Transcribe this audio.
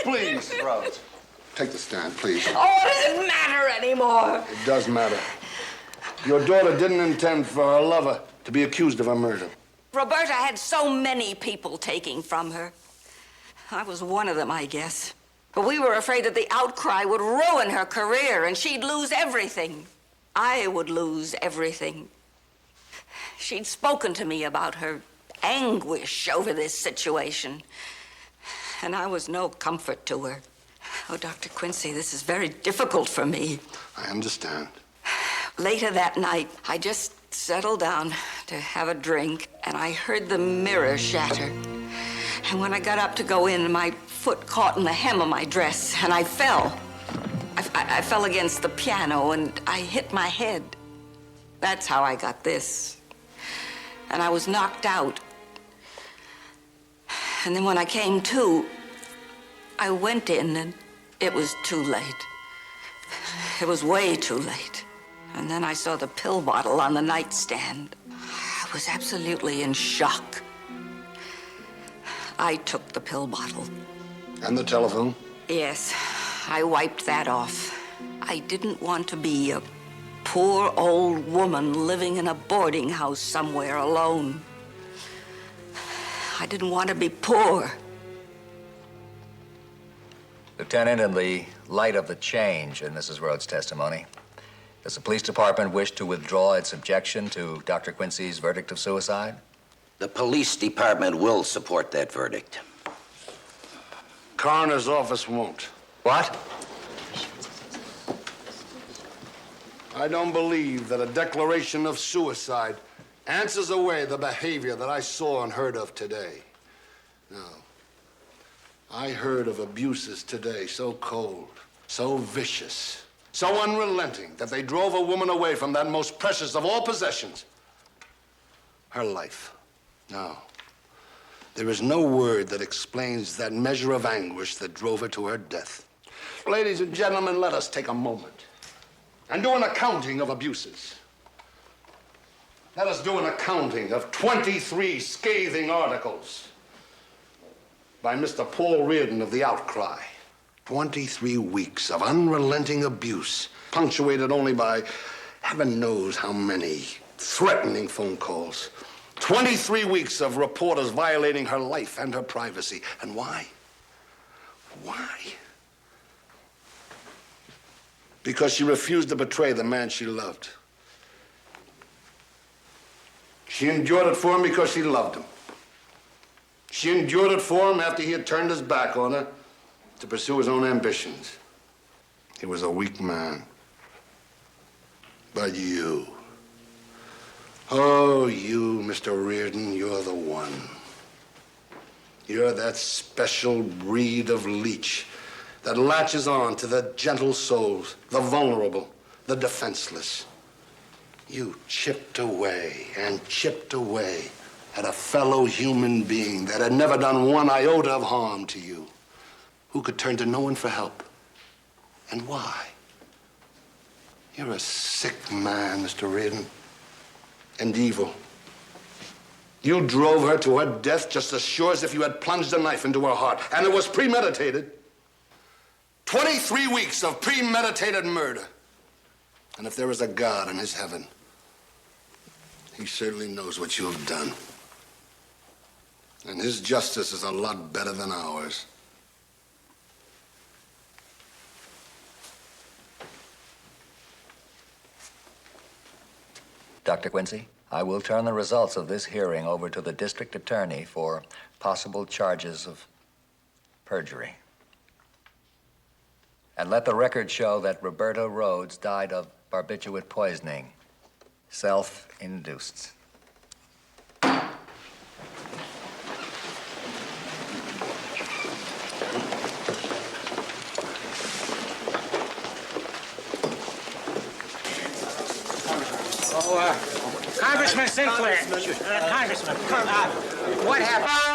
Please, Rhodes. Take the stand, please. Oh, what does it matter anymore? It does matter. Your daughter didn't intend for her lover to be accused of a murder. Roberta had so many people taking from her. I was one of them, I guess. But we were afraid that the outcry would ruin her career and she'd lose everything. I would lose everything. She'd spoken to me about her anguish over this situation, and I was no comfort to her. Oh, Dr. Quincy, this is very difficult for me. I understand. Later that night, I just settled down to have a drink, and I heard the mirror shatter. And when I got up to go in, my foot caught in the hem of my dress, and I fell. I fell against the piano, and I hit my head. That's how I got this. And I was knocked out. And then when I came to, I went in, and it was too late. It was way too late. And then I saw the pill bottle on the nightstand. I was absolutely in shock. I took the pill bottle. And the telephone? Yes, I wiped that off. I didn't want to be a poor old woman living in a boarding house somewhere alone. I didn't want to be poor. Lieutenant, in the light of the change in Mrs. Rhodes' testimony, does the police department wish to withdraw its objection to Dr. Quincy's verdict of suicide? The police department will support that verdict. Coroner's office won't. What? I don't believe that a declaration of suicide answers away the behavior that I saw and heard of today. No. I heard of abuses today so cold, so vicious, so unrelenting that they drove a woman away from that most precious of all possessions, her life. No. There is no word that explains that measure of anguish that drove her to her death. Ladies and gentlemen, let us take a moment and do an accounting of abuses. Let us do an accounting of 23 scathing articles by Mr. Paul Reardon of The Outcry. 23 weeks of unrelenting abuse, punctuated only by heaven knows how many threatening phone calls. 23 weeks of reporters violating her life and her privacy. And why? Why? Because she refused to betray the man she loved. She endured it for him because she loved him. She endured it for him after he had turned his back on her to pursue his own ambitions. He was a weak man. But you, oh, you, Mr. Reardon, you're the one. You're that special breed of leech that latches on to the gentle souls, the vulnerable, the defenseless. You chipped away and chipped away at a fellow human being that had never done one iota of harm to you, who could turn to no one for help. And why? You're a sick man, Mr. Reardon, and evil. You drove her to her death just as sure as if you had plunged a knife into her heart, and it was premeditated. 23 weeks of premeditated murder. And if there is a God in his heaven, he certainly knows what you have done. And his justice is a lot better than ours. Dr. Quincy, I will turn the results of this hearing over to the district attorney for possible charges of perjury. And let the record show that Roberta Rhodes died of barbiturate poisoning, self-induced. Congressman Sinclair. Congressman, what happened?